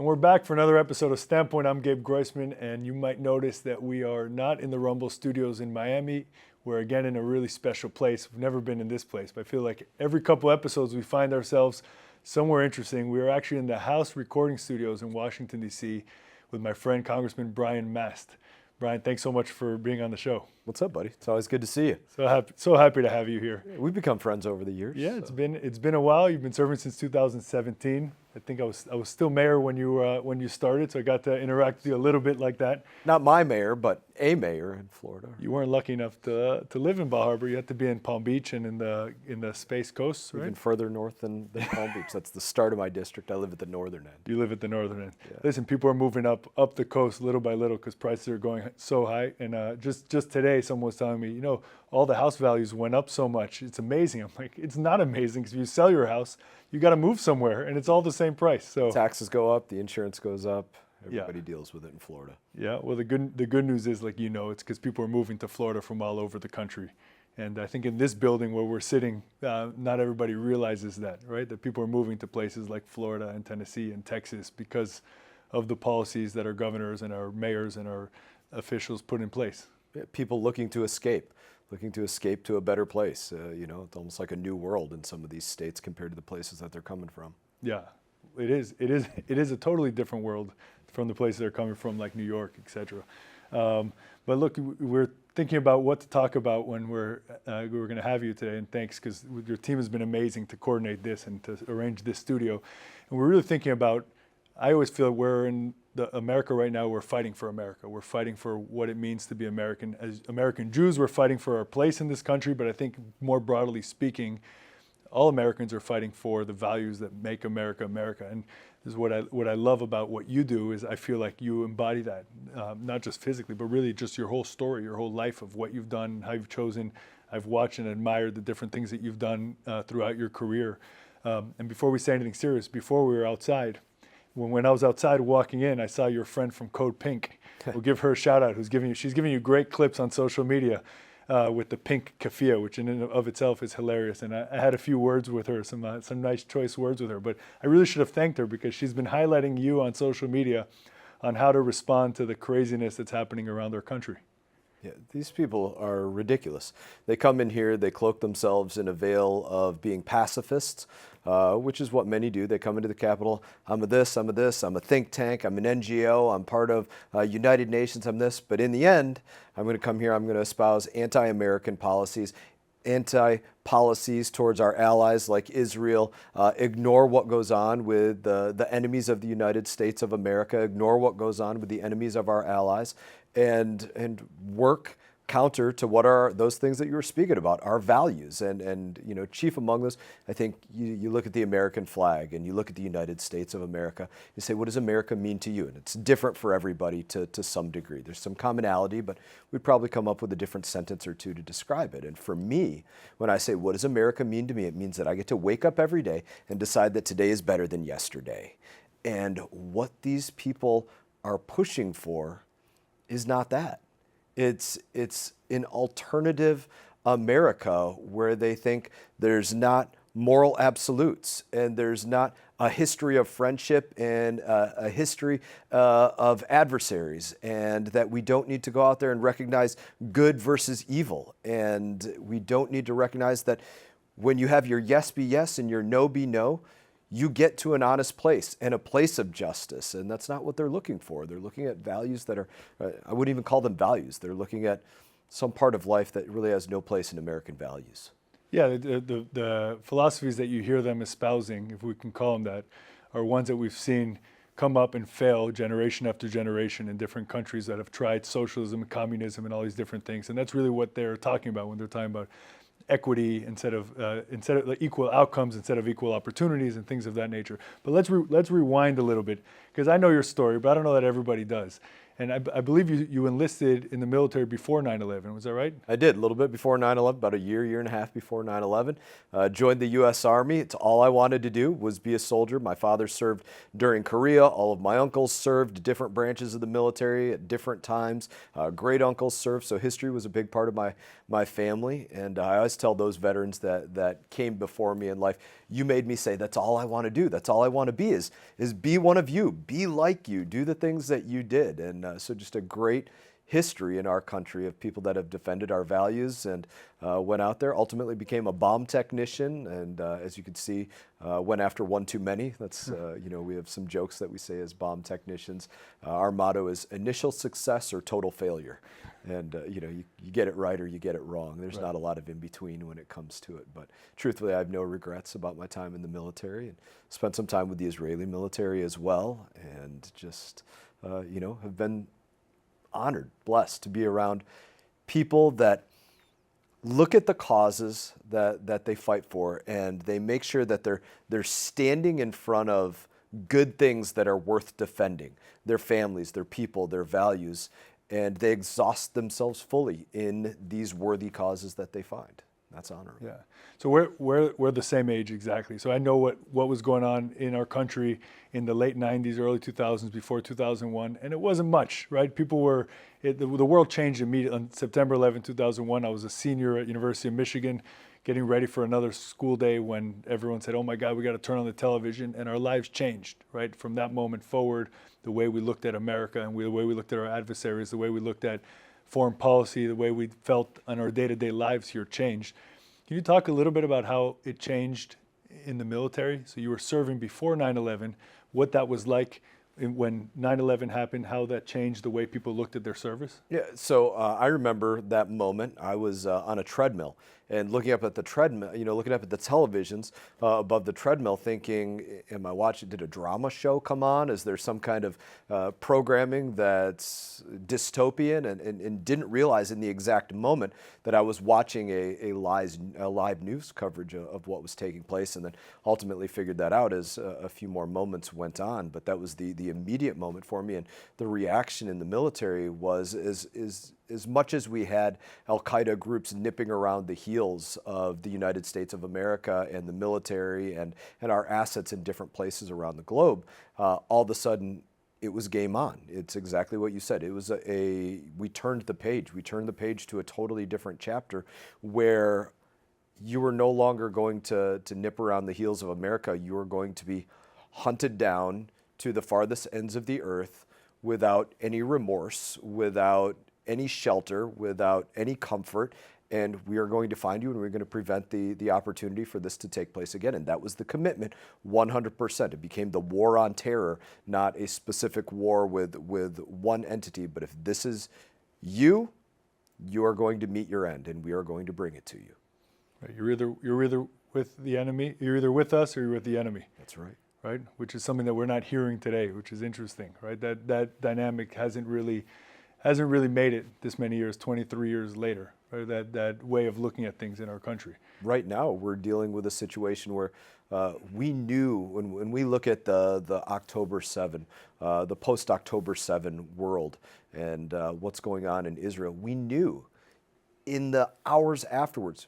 And we're back for another episode of Standpoint. I'm Gabe Groisman, and you might notice that we are not in the Rumble Studios in Miami. We're again in a really special place. We've never been in this place, but I feel like every couple episodes we find ourselves somewhere interesting. We are actually in the House recording studios in Washington, D.C. with my friend Congressman Brian Mast. Brian, thanks so much for being on the show. What's up, buddy? It's always good to see you. So happy to have you here. Yeah, we've become friends over the years. Yeah, it's been a while. You've been serving since 2017. I think I was still mayor when you started, so I got to interact with you a little bit like that. Not my mayor, but a mayor in Florida. You weren't lucky enough to live in Bal Harbour. You had to be in Palm Beach and in the Space Coast, right? Even further north than Palm Beach. That's the start of my district. I live at the northern end. You live at the northern end. Yeah. Listen, people are moving up the coast little by little because prices are going so high. And just today, someone was telling me, all the house values went up so much. It's amazing. I'm like, it's not amazing because if you sell your house, you got to move somewhere, and it's all the same price. So taxes go up, the insurance goes up. Everybody deals with it in Florida. Yeah. Well, the good news is, it's because people are moving to Florida from all over the country. And I think in this building where we're sitting, not everybody realizes that, right? That people are moving to places like Florida and Tennessee and Texas because of the policies that our governors and our mayors and our officials put in place. Yeah, people looking to escape to a better place. It's almost like a new world in some of these states compared to the places that they're coming from. Yeah, it is a totally different world from the places they're coming from, like New York, etc. But look, we're thinking about what to talk about when we're going to have you today, and thanks, because your team has been amazing to coordinate this and to arrange this studio. And we're really thinking about, I always feel we're in America right now, we're fighting for America. We're fighting for what it means to be American. As American Jews, we're fighting for our place in this country, but I think more broadly speaking, all Americans are fighting for the values that make America America. And this is what I love about what you do is I feel like you embody that, not just physically, but really just your whole story, your whole life of what you've done, how you've chosen. I've watched and admired the different things that you've done throughout your career. And before we say anything serious, before we were outside, when I was outside walking in, I saw your friend from Code Pink. We'll give her a shout out. She's giving you great clips on social media with the pink keffiyeh, which in and of itself is hilarious. And I had a few words with her, some nice choice words with her. But I really should have thanked her because she's been highlighting you on social media on how to respond to the craziness that's happening around our country. Yeah, these people are ridiculous. They come in here, they cloak themselves in a veil of being pacifists, which is what many do. They come into the Capitol, I'm a this, I'm a think tank, I'm an NGO, I'm part of United Nations, I'm this. But in the end, I'm going to come here, I'm going to espouse anti-American policies, anti-policies towards our allies like Israel, ignore what goes on with the enemies of the United States of America, ignore what goes on with the enemies of our allies, and work counter to what are those things that you were speaking about, our values. And chief among those, I think you look at the American flag and you look at the United States of America, you say, what does America mean to you? And it's different for everybody to some degree. There's some commonality, but we'd probably come up with a different sentence or two to describe it. And for me, when I say, what does America mean to me? It means that I get to wake up every day and decide that today is better than yesterday. And what these people are pushing for is not that. It's an alternative America where they think there's not moral absolutes and there's not a history of friendship and a history of adversaries, and that we don't need to go out there and recognize good versus evil. And we don't need to recognize that when you have your yes be yes and your no be no, you get to an honest place and a place of justice. And that's not what they're looking for. They're looking at values that are, I wouldn't even call them values. They're looking at some part of life that really has no place in American values. Yeah, the philosophies that you hear them espousing, if we can call them that, are ones that we've seen come up and fail generation after generation in different countries that have tried socialism and communism and all these different things. And that's really what they're talking about when they're talking about equity instead of equal outcomes instead of equal opportunities and things of that nature. But let's rewind a little bit, because I know your story, but I don't know that everybody does. And I believe you enlisted in the military before 9/11. Was that right? I did, a little bit before 9/11, about a year and a half before 9/11. Joined the U.S. Army. It's all I wanted to do was be a soldier. My father served during Korea. All of my uncles served different branches of the military at different times. Great uncles served, so history was a big part of my family. And I always tell those veterans that came before me in life, you made me say, that's all I want to do. That's all I want to be is be one of you, be like you, do the things that you did. And so just a great history in our country of people that have defended our values and went out there, ultimately became a bomb technician, and as you can see, went after one too many. That's, we have some jokes that we say as bomb technicians. Our motto is initial success or total failure. And, you get it right or you get it wrong. There's not a lot of in between when it comes to it. But truthfully, I have no regrets about my time in the military, and spent some time with the Israeli military as well, and just, have been honored, blessed to be around people that look at the causes that they fight for, and they make sure that they're standing in front of good things that are worth defending, their families, their people, their values, and they exhaust themselves fully in these worthy causes that they find. That's honorable. Yeah. So we're the same age exactly. So I know what was going on in our country in the late 90s, early 2000s, before 2001, and it wasn't much, right? The world changed immediately. On September 11, 2001, I was a senior at University of Michigan, getting ready for another school day when everyone said, oh my God, we got to turn on the television, and our lives changed, right? From that moment forward, the way we looked at America and the way we looked at our adversaries, the way we looked at foreign policy, the way we felt on our day-to-day lives here changed. Can you talk a little bit about how it changed in the military? So you were serving before 9/11, what that was like when 9/11 happened, how that changed the way people looked at their service? Yeah, so I remember that moment. I was on a treadmill and looking up at the treadmill, looking up at the televisions above the treadmill, thinking, am I watching, did a drama show come on? Is there some kind of programming that's dystopian? And didn't realize in the exact moment that I was watching a live news coverage of what was taking place, and then ultimately figured that out as a few more moments went on. But that was the immediate moment for me, and the reaction in the military was as much as we had Al-Qaeda groups nipping around the heels of the United States of America and the military and our assets in different places around the globe, all of a sudden it was game on. It's exactly what you said. It was we turned the page. We turned the page to a totally different chapter where you were no longer going to nip around the heels of America. You were going to be hunted down to the farthest ends of the earth without any remorse, without any shelter, without any comfort, and we are going to find you, and we're going to prevent the opportunity for this to take place again. And that was the commitment, 100%. It became the war on terror, not a specific war with one entity, but if this is you, you are going to meet your end, and we are going to bring it to you. Right. You're either with the enemy, you're either with us or you're with the enemy. That's right. Right, which is something that we're not hearing today, which is interesting, right? That dynamic hasn't really made it this many years, 23 years later, right? That way of looking at things in our country. Right now, we're dealing with a situation where we knew when we look at the October 7, the post-October 7 world and what's going on in Israel, we knew in the hours afterwards,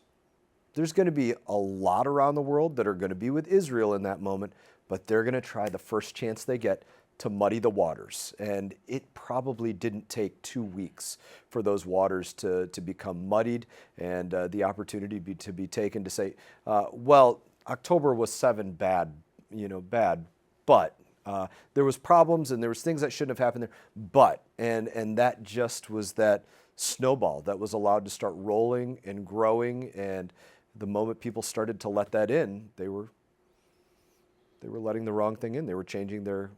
there's going to be a lot around the world that are going to be with Israel in that moment, but they're going to try the first chance they get to muddy the waters. And it probably didn't take 2 weeks for those waters to become muddied and the opportunity to be taken to say, well, October was 7 bad, but there was problems and there was things that shouldn't have happened there, but, and that just was that snowball that was allowed to start rolling and growing, and the moment people started to let that in, they were letting the wrong thing in. They were changing their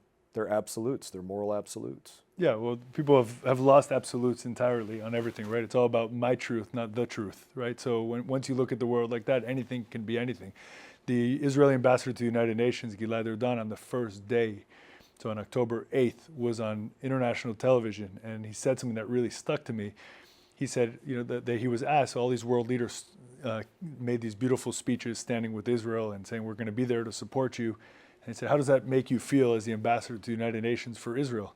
absolutes, their moral absolutes. Yeah, well, people have lost absolutes entirely on everything, right? It's all about my truth, not the truth, right? So once you look at the world like that, anything can be anything. The Israeli ambassador to the United Nations, Gilad Erdan, on the first day, so on October 8th, was on international television, and he said something that really stuck to me. He said, that he was asked, all these world leaders made these beautiful speeches standing with Israel and saying, we're going to be there to support you. And he said, how does that make you feel as the ambassador to the United Nations for Israel?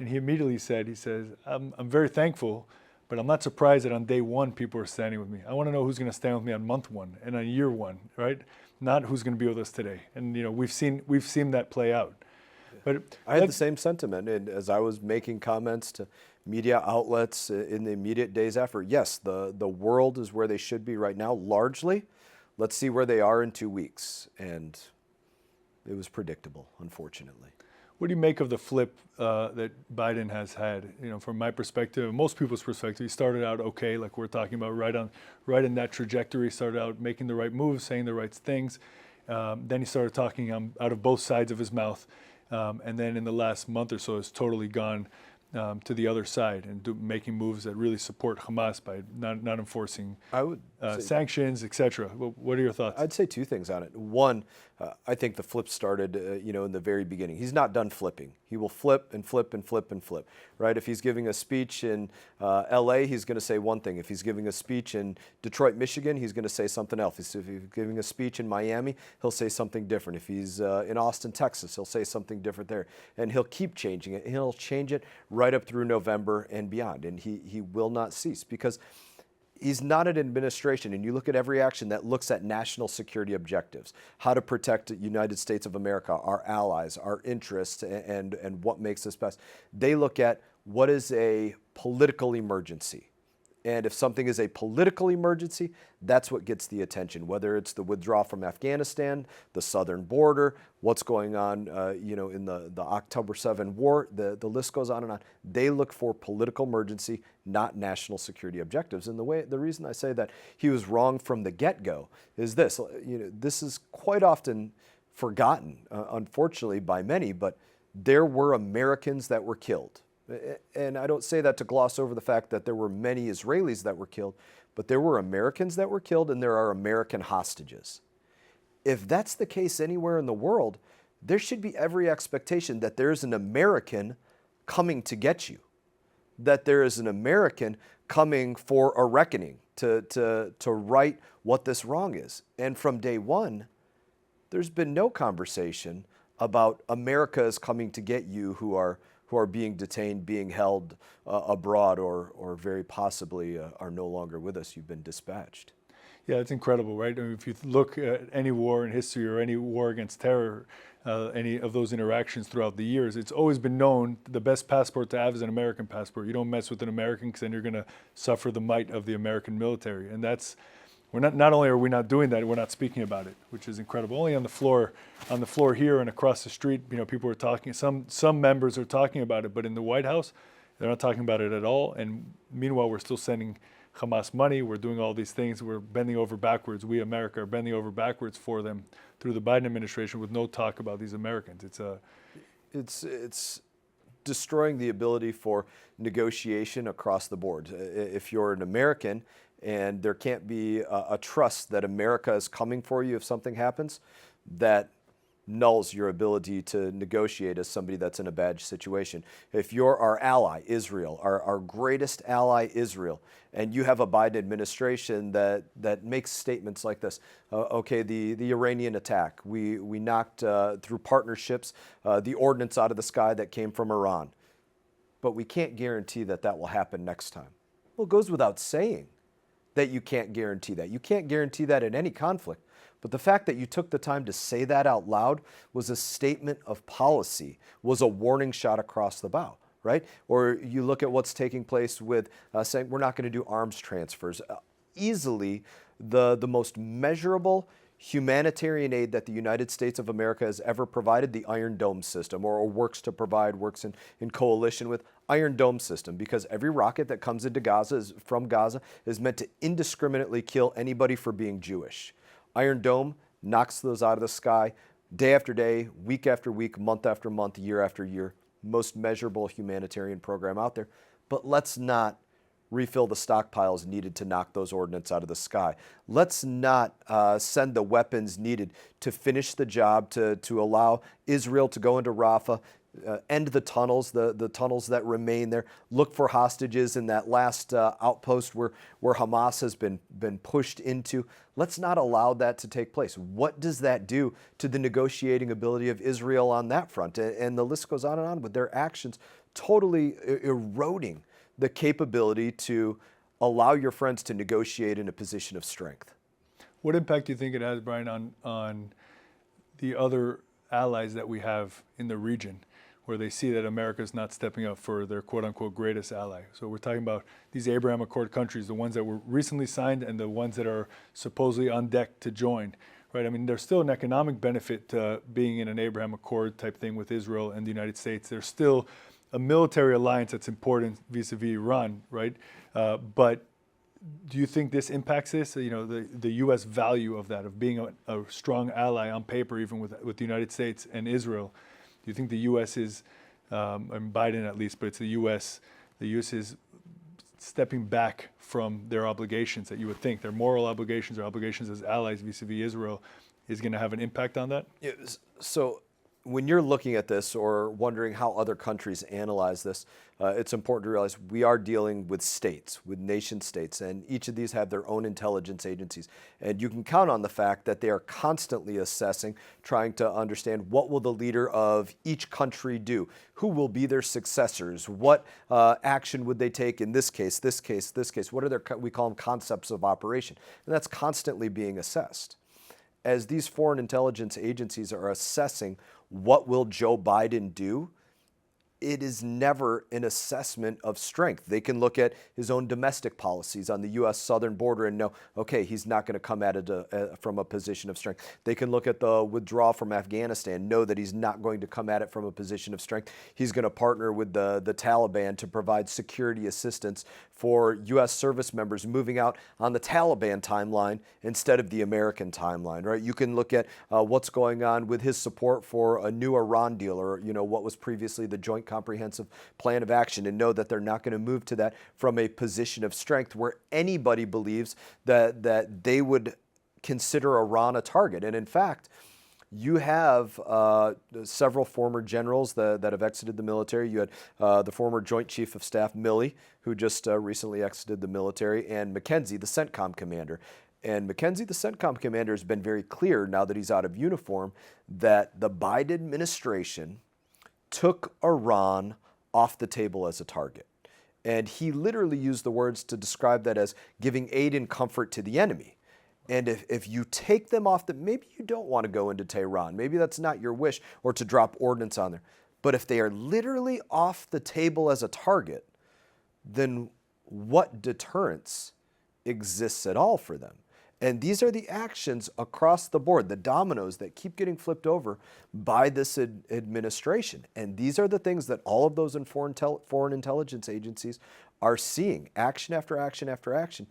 And he immediately said, he says, I'm very thankful, but I'm not surprised that on day one people are standing with me. I want to know who's going to stand with me on month one and on year one, right? Not who's going to be with us today. And we've seen that play out. But I had the same sentiment, and as I was making comments to media outlets in the immediate days after, yes, the world is where they should be right now, largely. Let's see where they are in 2 weeks. And it was predictable, unfortunately. What do you make of the flip that Biden has had? From my perspective, most people's perspective, he started out okay, like we're talking about, right in that trajectory. Started out making the right moves, saying the right things. Then he started talking out of both sides of his mouth, and then in the last month or so, has totally gone to the other side and making moves that really support Hamas by not enforcing sanctions, etc. What are your thoughts? I'd say two things on it. One, I think the flip started, in the very beginning. He's not done flipping. He will flip and flip and flip and flip, right? If he's giving a speech in L.A., he's going to say one thing. If he's giving a speech in Detroit, Michigan, he's going to say something else. If he's giving a speech in Miami, he'll say something different. If he's in Austin, Texas, he'll say something different there. And he'll keep changing it. He'll change it right up through November and beyond. And he will not cease because he's not an administration, and you look at every action that looks at national security objectives, how to protect the United States of America, our allies, our interests, and what makes us best. They look at what is a political emergency. And if something is a political emergency, that's what gets the attention, whether it's the withdrawal from Afghanistan, the southern border, what's going on in the October 7 war, the list goes on and on. They look for political emergency, not national security objectives. And the reason I say that he was wrong from the get-go is this. This is quite often forgotten, unfortunately, by many, but there were Americans that were killed. And I don't say that to gloss over the fact that there were many Israelis that were killed, but there were Americans that were killed and there are American hostages. If that's the case anywhere in the world, there should be every expectation that there is an American coming to get you, that there is an American coming for a reckoning to right what this wrong is. And from day one, there's been no conversation about America is coming to get you who are being detained, being held abroad, or very possibly are no longer with us. You've been dispatched. Yeah, it's incredible, right? I mean, if you look at any war in history or any war against terror, any of those interactions throughout the years, it's always been known the best passport to have is an American passport. You don't mess with an American because then you're going to suffer the might of the American military. And not only are we not doing that, we're not speaking about it, which is incredible. Only on the floor here and across the street, people are talking. Some members are talking about it, but in the White House, they're not talking about it at all. And meanwhile, we're still sending Hamas money. We're doing all these things. We're bending over backwards. We, America, are bending over backwards for them through the Biden administration with no talk about these Americans. It's destroying the ability for negotiation across the board. If you're an American and there can't be a trust that America is coming for you if something happens, that nulls your ability to negotiate as somebody that's in a bad situation. If you're our ally, Israel, our greatest ally, Israel, and you have a Biden administration that makes statements like this, the Iranian attack, we knocked through partnerships the ordnance out of the sky that came from Iran, but we can't guarantee that will happen next time. Well, it goes without saying that you can't guarantee that. You can't guarantee that in any conflict. But the fact that you took the time to say that out loud was a statement of policy, was a warning shot across the bow, right? Or you look at what's taking place with saying we're not going to do arms transfers. Easily the most measurable humanitarian aid that the United States of America has ever provided, the Iron Dome system, or works in coalition with Iron Dome system, because every rocket that comes into Gaza from Gaza is meant to indiscriminately kill anybody for being Jewish. Iron Dome knocks those out of the sky day after day, week after week, month after month, year after year. Most measurable humanitarian program out there. But let's not refill the stockpiles needed to knock those ordnance out of the sky. Let's not send the weapons needed to finish the job, to allow Israel to go into Rafah, end the tunnels that remain there, look for hostages in that last outpost where Hamas has been pushed into. Let's not allow that to take place. What does that do to the negotiating ability of Israel on that front? And the list goes on and on with their actions totally eroding the capability to allow your friends to negotiate in a position of strength. What impact do you think it has, Brian, on the other allies that we have in the region, where they see that America's not stepping up for their quote-unquote greatest ally? So we're talking about these Abraham Accord countries, the ones that were recently signed and the ones that are supposedly on deck to join, right? I mean, there's still an economic benefit to being in an Abraham Accord type thing with Israel and the United States. There's still a military alliance that's important vis-a-vis Iran, right? But do you think this impacts this? You know, the U.S. value of that, of being a strong ally on paper, even with the United States and Israel. Do you think the U.S. is, and Biden at least, but it's the U.S. is stepping back from their obligations that you would think, their moral obligations or obligations as allies vis-a-vis Israel, is going to have an impact on that? Yeah, so when you're looking at this or wondering how other countries analyze this, it's important to realize we are dealing with states, with nation states, and each of these have their own intelligence agencies. And you can count on the fact that they are constantly assessing, trying to understand what will the leader of each country do, who will be their successors, what action would they take in this case, this case, this case, what are their, we call them concepts of operation. And that's constantly being assessed. As these foreign intelligence agencies are assessing what will Joe Biden do, it is never an assessment of strength. They can look at his own domestic policies on the U.S. southern border and know, okay, he's not going to come at it from a position of strength. They can look at the withdrawal from Afghanistan, know that he's not going to come at it from a position of strength. He's going to partner with the Taliban to provide security assistance for U.S. service members moving out on the Taliban timeline instead of the American timeline, right? You can look at what's going on with his support for a new Iran deal, or what was previously the Joint Comprehensive Plan of Action, and know that they're not going to move to that from a position of strength where anybody believes that they would consider Iran a target. And in fact, you have several former generals that have exited the military. You had the former Joint Chief of Staff, Milley, who just recently exited the military, and McKenzie, the CENTCOM commander. And McKenzie, the CENTCOM commander, has been very clear now that he's out of uniform that the Biden administration took Iran off the table as a target. And he literally used the words to describe that as giving aid and comfort to the enemy. And if you take them off, maybe you don't want to go into Tehran, maybe that's not your wish, or to drop ordnance on there. But if they are literally off the table as a target, then what deterrence exists at all for them? And these are the actions across the board, the dominoes that keep getting flipped over by this administration. And these are the things that all of those foreign intelligence agencies are seeing, action after action after action.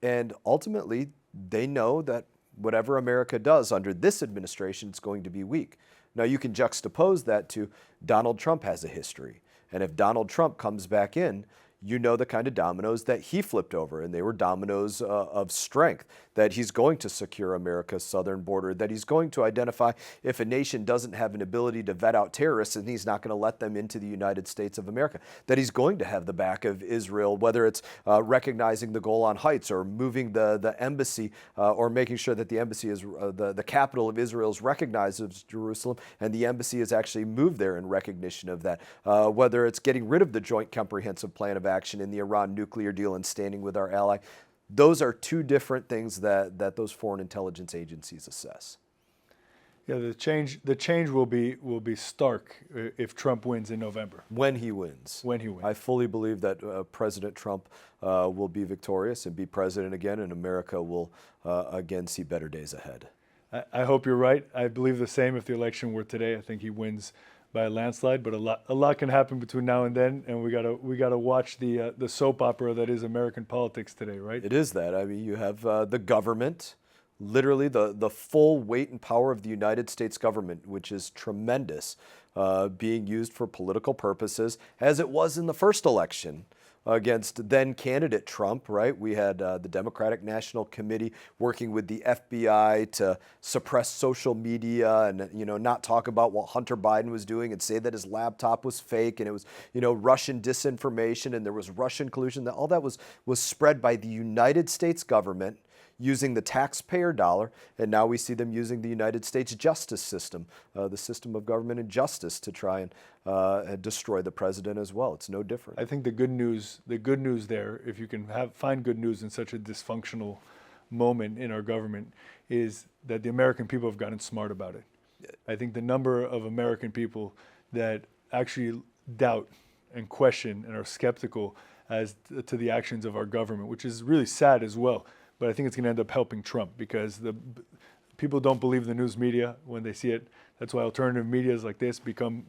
And ultimately, they know that whatever America does under this administration, it's going to be weak. Now, you can juxtapose that to Donald Trump has a history. And if Donald Trump comes back in, you know the kind of dominoes that he flipped over, and they were dominoes of strength, that he's going to secure America's southern border, that he's going to identify if a nation doesn't have an ability to vet out terrorists, and he's not going to let them into the United States of America, that he's going to have the back of Israel, whether it's recognizing the Golan Heights or moving the embassy or making sure that the embassy is, the capital of Israel is recognized as Jerusalem, and the embassy is actually moved there in recognition of that, whether it's getting rid of the Joint Comprehensive Plan of Action in the Iran nuclear deal and standing with our ally. Those are two different things that those foreign intelligence agencies assess. Yeah, the change will be stark if Trump wins in November. When he wins. When he wins. I fully believe that President Trump will be victorious and be president again, and America will again see better days ahead. I hope you're right. I believe the same if the election were today. I think he wins by a landslide, but a lot can happen between now and then, and we gotta watch the soap opera that is American politics today, right? It is that. I mean, you have the government, literally the full weight and power of the United States government, which is tremendous, being used for political purposes, as it was in the first election against then candidate Trump, right? We had the Democratic National Committee working with the FBI to suppress social media and, not talk about what Hunter Biden was doing and say that his laptop was fake and it was, Russian disinformation and there was Russian collusion. All that was spread by the United States government using the taxpayer dollar, and now we see them using the United States justice system, the system of government and justice, to try and destroy the president as well. It's no different. I think the good news there, if you can find good news in such a dysfunctional moment in our government, is that the American people have gotten smart about it. I think the number of American people that actually doubt and question and are skeptical as to the actions of our government, which is really sad as well. But I think it's going to end up helping Trump, because the people don't believe the news media when they see it. That's why alternative medias like this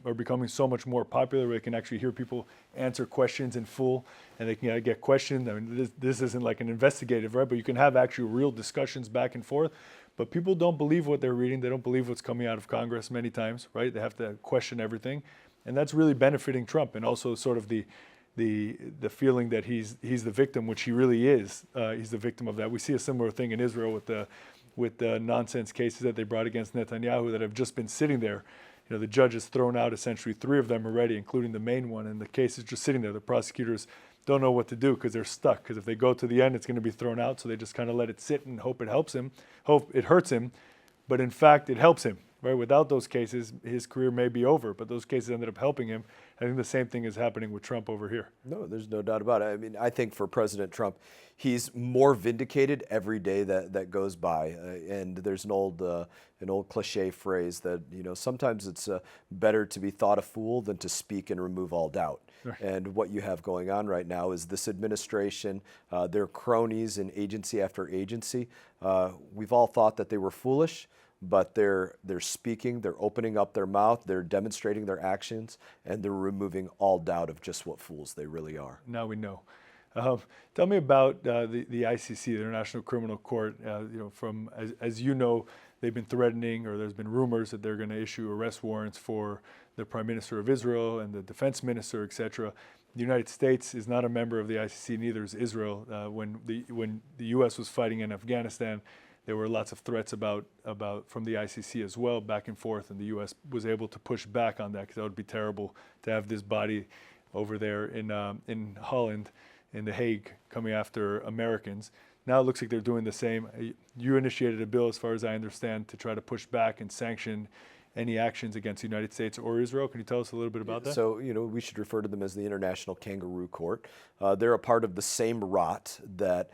are becoming so much more popular, where they can actually hear people answer questions in full, and they can get questioned. I mean, this isn't like an investigative, right? But you can have actual real discussions back and forth. But people don't believe what they're reading. They don't believe what's coming out of Congress many times, right? They have to question everything. And that's really benefiting Trump, and also sort of the feeling that he's the victim, which he really is. He's the victim of that. We see a similar thing in Israel with the nonsense cases that they brought against Netanyahu that have just been sitting there. You know, the judge has thrown out essentially 3 of them already, including the main one, and the case is just sitting there. The prosecutors don't know what to do because they're stuck. Because if they go to the end, it's going to be thrown out. So they just kind of let it sit and hope it helps him, hope it hurts him. But in fact, it helps him. Right? Without those cases, his career may be over, but those cases ended up helping him. I think the same thing is happening with Trump over here. No, there's no doubt about it. I mean, I think for President Trump, he's more vindicated every day that goes by. And there's an old cliche phrase that, you know, sometimes it's better to be thought a fool than to speak and remove all doubt. Right. And what you have going on right now is this administration, their cronies in agency after agency. We've all thought that they were foolish, but they're speaking, they're opening up their mouth, they're demonstrating their actions, and they're removing all doubt of just what fools they really are. Now we know. Tell me about the ICC, the International Criminal Court. You know, from as you know, they've been threatening, or there's been rumors that they're going to issue arrest warrants for the Prime Minister of Israel and the Defense Minister, etc. The United States is not a member of the ICC, neither is Israel. When the U.S. was fighting in Afghanistan, there were lots of threats about from the ICC as well, back and forth, and the U.S. was able to push back on that, because that would be terrible to have this body over there in Holland, in The Hague, coming after Americans. Now it looks like they're doing the same. You initiated a bill, as far as I understand, to try to push back and sanction any actions against the United States or Israel. Can you tell us a little bit about that? So, you know, we should refer to them as the International Kangaroo Court. They're a part of the same rot that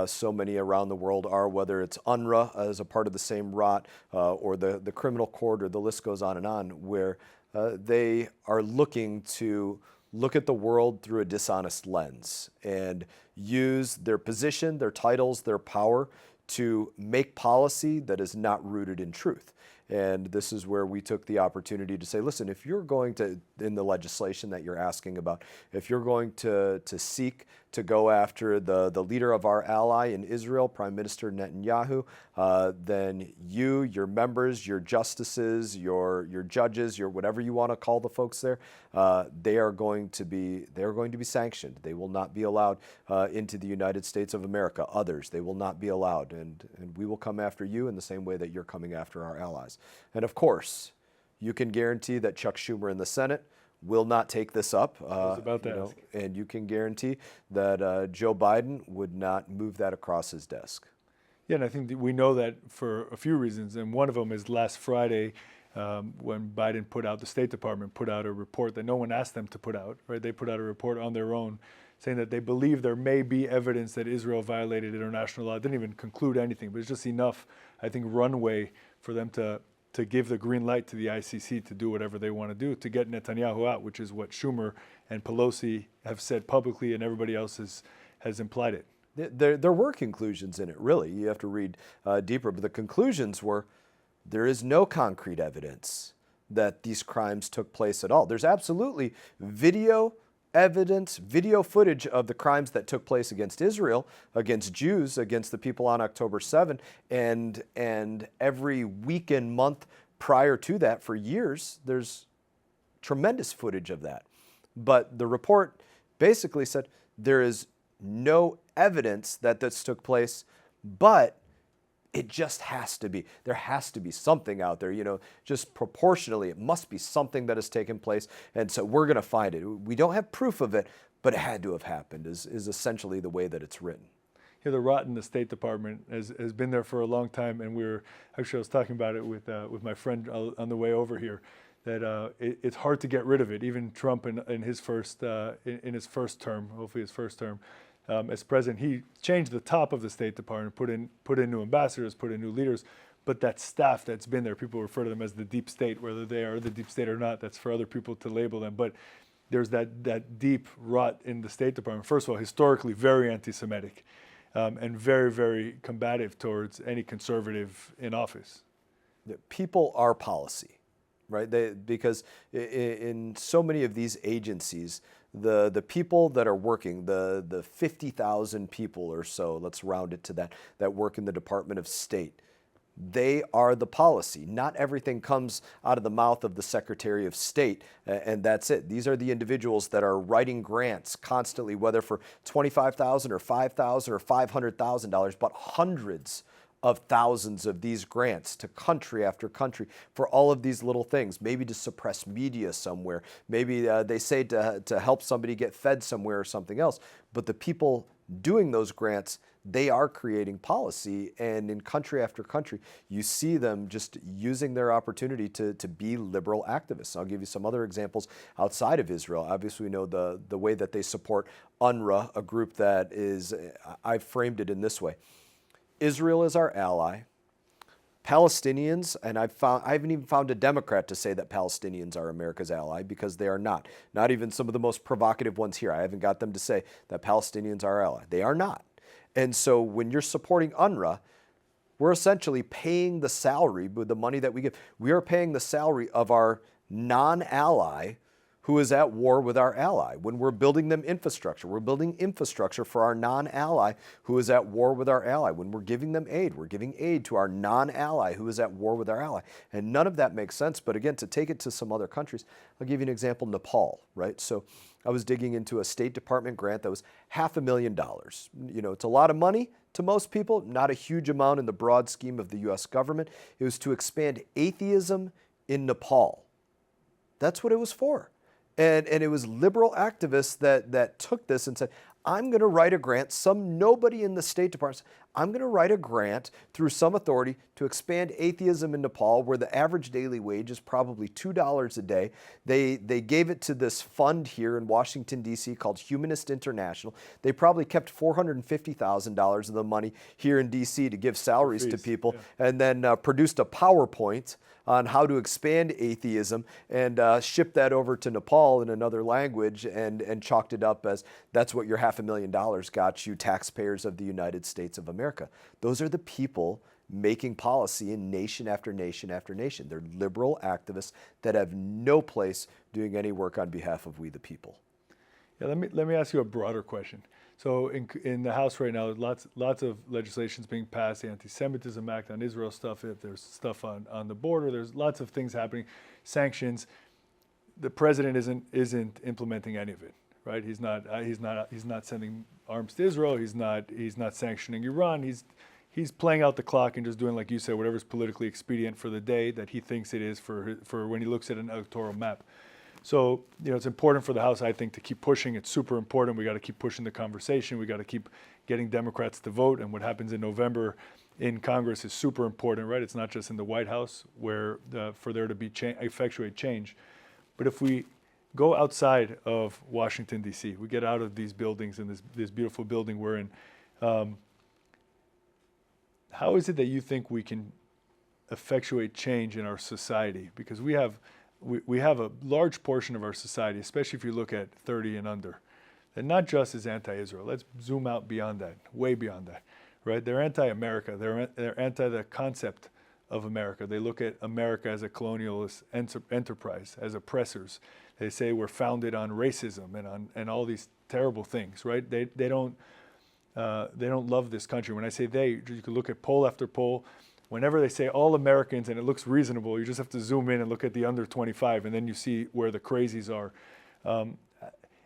so many around the world are, whether it's UNRWA as a part of the same rot, or the criminal court, or the list goes on, where they are looking to look at the world through a dishonest lens and use their position, their titles, their power to make policy that is not rooted in truth. And this is where we took the opportunity to say, listen, if you're going to, in the legislation that you're asking about, if you're going to seek to go after the leader of our ally in Israel, Prime Minister Netanyahu, then you, your members, your justices, your judges, your whatever you want to call the folks there, they are going to be sanctioned. They will not be allowed into the United States of America. Others, they will not be allowed, and we will come after you in the same way that you're coming after our allies. And of course, you can guarantee that Chuck Schumer in the Senate will not take this up. And you can guarantee that Joe Biden would not move that across his desk. Yeah, and I think that we know that for a few reasons, and one of them is last Friday, when Biden the State Department put out a report that no one asked them to put out, right? They put out a report on their own saying that they believe there may be evidence that Israel violated international law. It didn't even conclude anything, but it's just enough, I think, runway for them to give the green light to the ICC to do whatever they want to do to get Netanyahu out, which is what Schumer and Pelosi have said publicly, and everybody else has implied it. There were conclusions in it, really. You have to read deeper, but the conclusions were there is no concrete evidence that these crimes took place at all. There's absolutely video evidence, video footage of the crimes that took place against Israel, against Jews, against the people on October 7, and every week and month prior to that for years, there's tremendous footage of that. But the report basically said there is no evidence that this took place, but it just has to be. There has to be something out there, you know, just proportionally. It must be something that has taken place, and so we're going to find it. We don't have proof of it, but it had to have happened, is essentially the way that it's written. the rot in the State Department has been there for a long time, and I was talking about it with my friend on the way over here, that it's hard to get rid of it. Even Trump in his first term, hopefully his first term as president, he changed the top of the State Department, put in new ambassadors, put in new leaders. But that staff that's been there, people refer to them as the deep state, whether they are the deep state or not, that's for other people to label them. But there's that deep rot in the State Department. First of all, historically very anti-Semitic, and very, very combative towards any conservative in office. People are policy, right? Because in so many of these agencies, the people that are working, the 50,000 people or so, let's round it to that work in the Department of State, they are the policy. Not everything comes out of the mouth of the Secretary of State, and that's it. These are the individuals that are writing grants constantly, whether for $25,000 or $5,000 or $500,000, but hundreds of thousands of these grants to country after country for all of these little things, maybe to suppress media somewhere, maybe they say to help somebody get fed somewhere or something else. But the people doing those grants, they are creating policy, and in country after country, you see them just using their opportunity to be liberal activists. I'll give you some other examples outside of Israel. Obviously, we know the way that they support UNRWA, a group that is, I've framed it in this way. Israel is our ally. Palestinians, and I haven't even found a Democrat to say that Palestinians are America's ally, because they are not. Not even some of the most provocative ones here. I haven't got them to say that Palestinians are our ally. They are not. And so when you're supporting UNRWA, we're essentially paying the salary with the money that we give. We are paying the salary of our non-ally who is at war with our ally. When we're building them infrastructure, we're building infrastructure for our non-ally who is at war with our ally. When we're giving them aid, we're giving aid to our non-ally who is at war with our ally. And none of that makes sense. But again, to take it to some other countries, I'll give you an example, Nepal, right? So I was digging into a State Department grant that was $500,000. You know, it's a lot of money to most people, not a huge amount in the broad scheme of the US government. It was to expand atheism in Nepal. That's what it was for. And it was liberal activists that took this and said, I'm going to write a grant. Nobody in the State Department said, I'm going to write a grant through some authority to expand atheism in Nepal, where the average daily wage is probably $2 a day. They gave it to this fund here in Washington, D.C. called Humanist International. They probably kept $450,000 of the money here in D.C. to give salaries to people, and then produced a PowerPoint on how to expand atheism and ship that over to Nepal in another language, and chalked it up as that's what your $500,000 got you, taxpayers of the United States of America. Those are the people making policy in nation after nation after nation. They're liberal activists that have no place doing any work on behalf of we the people. Yeah, let me ask you a broader question. So in the House right now, lots of legislations being passed, the Anti-Semitism Act on Israel stuff. There's stuff on the border. There's lots of things happening, sanctions. The president isn't implementing any of it, right? He's not sending arms to Israel. He's not sanctioning Iran. He's playing out the clock and just doing, like you said, whatever's politically expedient for the day that he thinks it is for when he looks at an electoral map. So, it's important for the House, I think, to keep pushing. It's super important. We got to keep pushing the conversation. We got to keep getting Democrats to vote. And what happens in November in Congress is super important, right? It's not just in the White House where for there to be effectuate change. But if we go outside of Washington, D.C., we get out of these buildings and this beautiful building we're in, how is it that you think we can effectuate change in our society? Because we have a large portion of our society, especially if you look at 30 and under, that not just is anti-Israel. Let's zoom out beyond that, way beyond that, right? They're anti-America. They're anti the concept of America. They look at America as a colonialist enterprise, as oppressors. They say we're founded on racism and all these terrible things, right? They don't love this country. When I say they, you can look at poll after poll. Whenever they say all Americans and it looks reasonable, you just have to zoom in and look at the under 25, and then you see where the crazies are.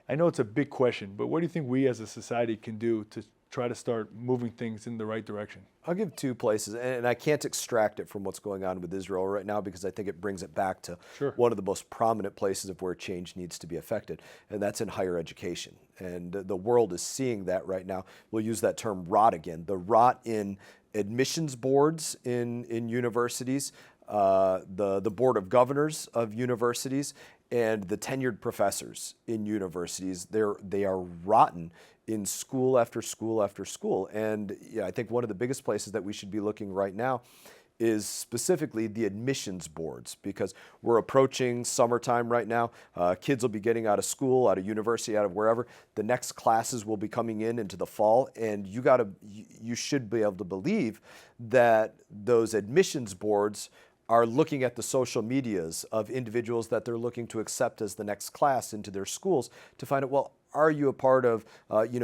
I know it's a big question, but what do you think we as a society can do to try to start moving things in the right direction? I'll give two places, and I can't extract it from what's going on with Israel right now because I think it brings it back to one of the most prominent places of where change needs to be affected, and that's in higher education. And the world is seeing that right now. We'll use that term rot again. The rot in admissions boards in universities, the board of governors of universities, and the tenured professors in universities. They are rotten in school after school after school. And I think one of the biggest places that we should be looking right now is specifically the admissions boards, because we're approaching summertime right now. Kids will be getting out of school, out of university, out of wherever. The next classes will be coming into the fall, and you should be able to believe that those admissions boards are looking at the social medias of individuals that they're looking to accept as the next class into their schools to find out, well, are you a part of,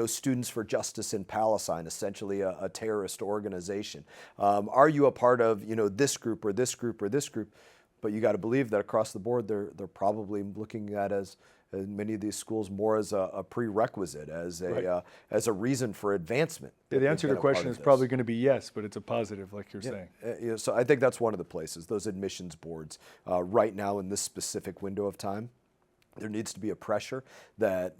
Students for Justice in Palestine, essentially a terrorist organization? Are you a part of, this group or this group or this group? But you got to believe that across the board, they're probably looking at as many of these schools more as a prerequisite, as a reason for advancement. Yeah, the answer to the question is probably going to be yes, but it's a positive, like you're saying. So I think that's one of the places, those admissions boards, right now in this specific window of time. There needs to be a pressure that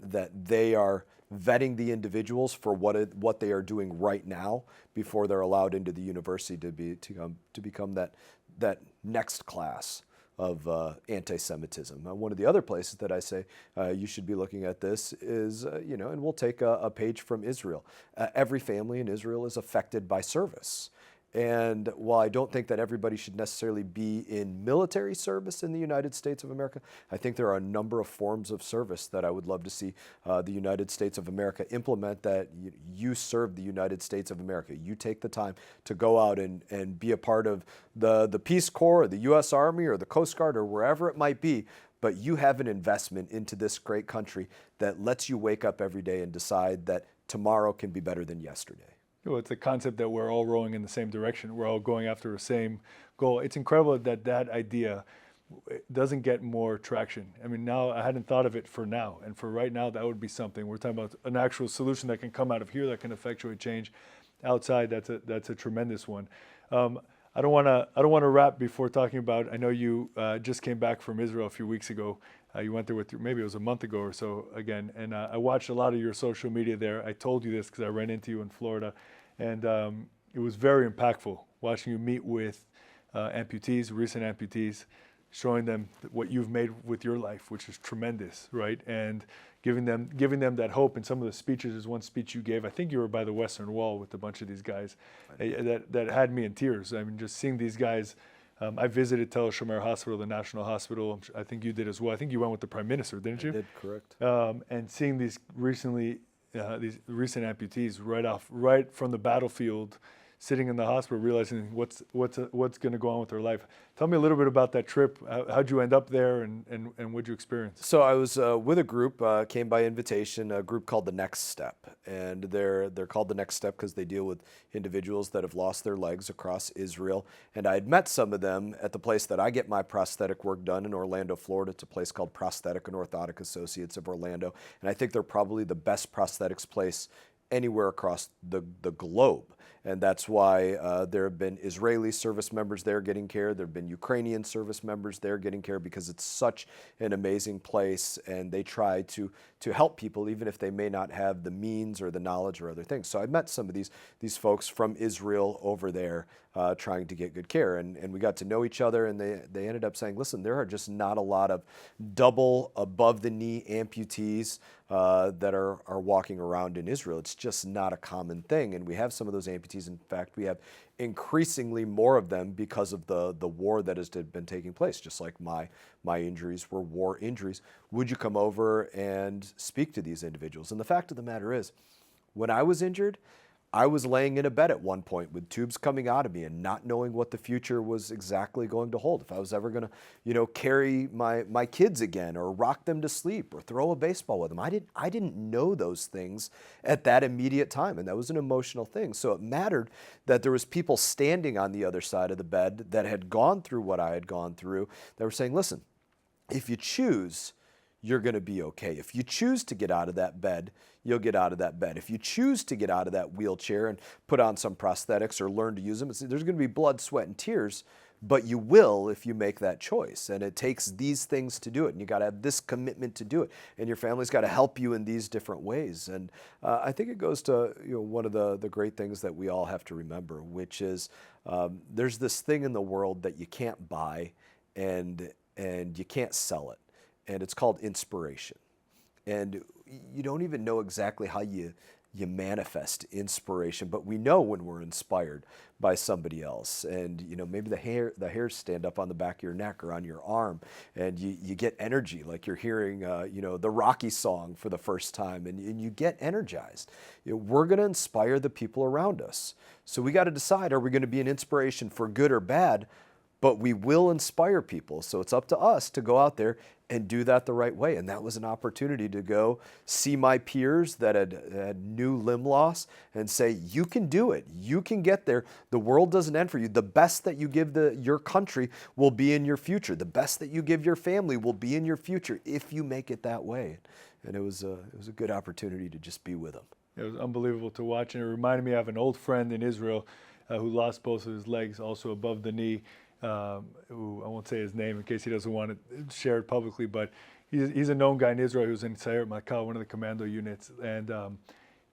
they are vetting the individuals for what they are doing right now before they're allowed into the university to become that next class of anti-Semitism. One of the other places that I say you should be looking at this is, and we'll take a page from Israel. Every family in Israel is affected by service. And while I don't think that everybody should necessarily be in military service in the United States of America, I think there are a number of forms of service that I would love to see the United States of America implement, that you serve the United States of America. You take the time to go out and be a part of the Peace Corps or the U.S. Army or the Coast Guard or wherever it might be, but you have an investment into this great country that lets you wake up every day and decide that tomorrow can be better than yesterday. Well, it's the concept that we're all rowing in the same direction. We're all going after the same goal. It's incredible that idea doesn't get more traction. I mean, now I hadn't thought of it for now, and for right now, that would be something. We're talking about an actual solution that can come out of here that can effectuate change outside. That's a tremendous one. I don't want to wrap before talking about. I know you just came back from Israel a few weeks ago. You went there maybe it was a month ago or so again, and I watched a lot of your social media there. I told you this because I ran into you in Florida, and it was very impactful watching you meet with amputees, recent amputees, showing them what you've made with your life, which is tremendous, right? And giving them that hope. And some of the speeches, there's one speech you gave, I think you were by the Western Wall with a bunch of these guys, that had me in tears. I mean, just seeing these guys. I visited Tel Shomer Hospital, the National Hospital. I think you did as well. I think you went with the Prime Minister, didn't you? I did, correct. And seeing these recent amputees right from the battlefield, sitting in the hospital, realizing what's going to go on with their life. Tell me a little bit about that trip. How'd you end up there, and what'd you experience? So I was with a group, came by invitation, a group called The Next Step. And they're called The Next Step because they deal with individuals that have lost their legs across Israel. And I had met some of them at the place that I get my prosthetic work done in Orlando, Florida. It's a place called Prosthetic and Orthotic Associates of Orlando. And I think they're probably the best prosthetics place anywhere across the globe. And that's why there have been Israeli service members there getting care. There have been Ukrainian service members there getting care, because it's such an amazing place, and they try to help people even if they may not have the means or the knowledge or other things. So I met some of these folks from Israel over there trying to get good care, and we got to know each other, and they ended up saying, listen, there are just not a lot of double above the knee amputees that are walking around in Israel. It's just not a common thing, and we have some of those amputees. In fact, we have increasingly more of them because of the war that has been taking place. Just like my injuries were war injuries. Would you come over and speak to these individuals? And the fact of the matter is, when I was injured, I was laying in a bed at one point with tubes coming out of me and not knowing what the future was exactly going to hold. If I was ever going to, carry my kids again, or rock them to sleep, or throw a baseball with them. I didn't know those things at that immediate time, and that was an emotional thing. So it mattered that there was people standing on the other side of the bed that had gone through what I had gone through, that were saying, listen, if you choose, you're going to be okay. If you choose to get out of that bed, you'll get out of that bed. If you choose to get out of that wheelchair and put on some prosthetics or learn to use them, there's going to be blood, sweat, and tears, but you will if you make that choice. And it takes these things to do it. And you got to have this commitment to do it. And your family's got to help you in these different ways. And I think it goes to one of the great things that we all have to remember, which is there's this thing in the world that you can't buy and you can't sell it. And it's called inspiration. And you don't even know exactly how you manifest inspiration, but we know when we're inspired by somebody else. And maybe the hairs stand up on the back of your neck or on your arm, and you get energy, like you're hearing the Rocky song for the first time, and you get energized. We're going to inspire the people around us. So we got to decide, are we going to be an inspiration for good or bad? But we will inspire people. So it's up to us to go out there and do that the right way. And that was an opportunity to go see my peers that had new limb loss and say, you can do it. You can get there. The world doesn't end for you. The best that you give your country will be in your future. The best that you give your family will be in your future if you make it that way. And it was a good opportunity to just be with them. It was unbelievable to watch. And it reminded me of an old friend in Israel who lost both of his legs, also above the knee. Who I won't say his name in case he doesn't want to share it publicly, but he's a known guy in Israel who's in Sayeret Matkal, one of the commando units, and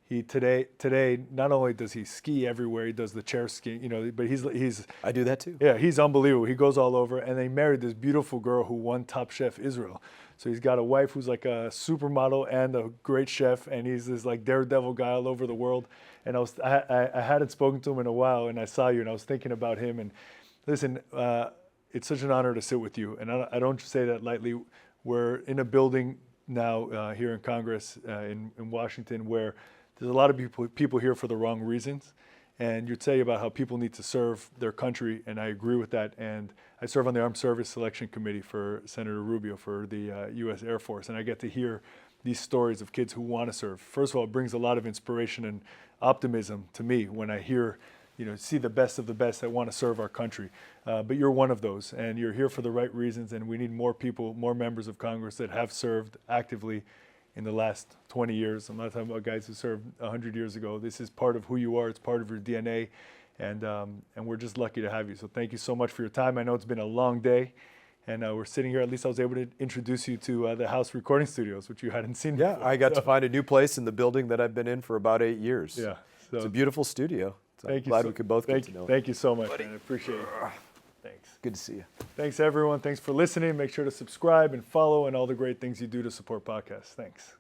he today not only does he ski everywhere, he does the chair skiing, but he's I do that too. Yeah, he's unbelievable. He goes all over, and they married this beautiful girl who won Top Chef Israel. So he's got a wife who's like a supermodel and a great chef, and he's this like daredevil guy all over the world. And I hadn't spoken to him in a while, and I saw you, and I was thinking about him. And listen, it's such an honor to sit with you, and I don't say that lightly. We're in a building now here in Congress in Washington where there's a lot of people here for the wrong reasons, and you'd say about how people need to serve their country, and I agree with that. And I serve on the Armed Service Selection Committee for Senator Rubio for the US Air Force, and I get to hear these stories of kids who want to serve. First of all, it brings a lot of inspiration and optimism to me when I hear see the best of the best that want to serve our country. But you're one of those, and you're here for the right reasons, and we need more people, more members of Congress that have served actively in the last 20 years. I'm not talking about guys who served 100 years ago. This is part of who you are. It's part of your DNA, and we're just lucky to have you. So thank you so much for your time. I know it's been a long day, and we're sitting here. At least I was able to introduce you to the House recording studios, which you hadn't seen before. Yeah, I got to find a new place in the building that I've been in for about 8 years. Yeah. So it's a beautiful studio. So I'm glad we could both get to know. Thank you so much, man. I appreciate it. Thanks. Good to see you. Thanks, everyone. Thanks for listening. Make sure to subscribe and follow and all the great things you do to support podcasts. Thanks.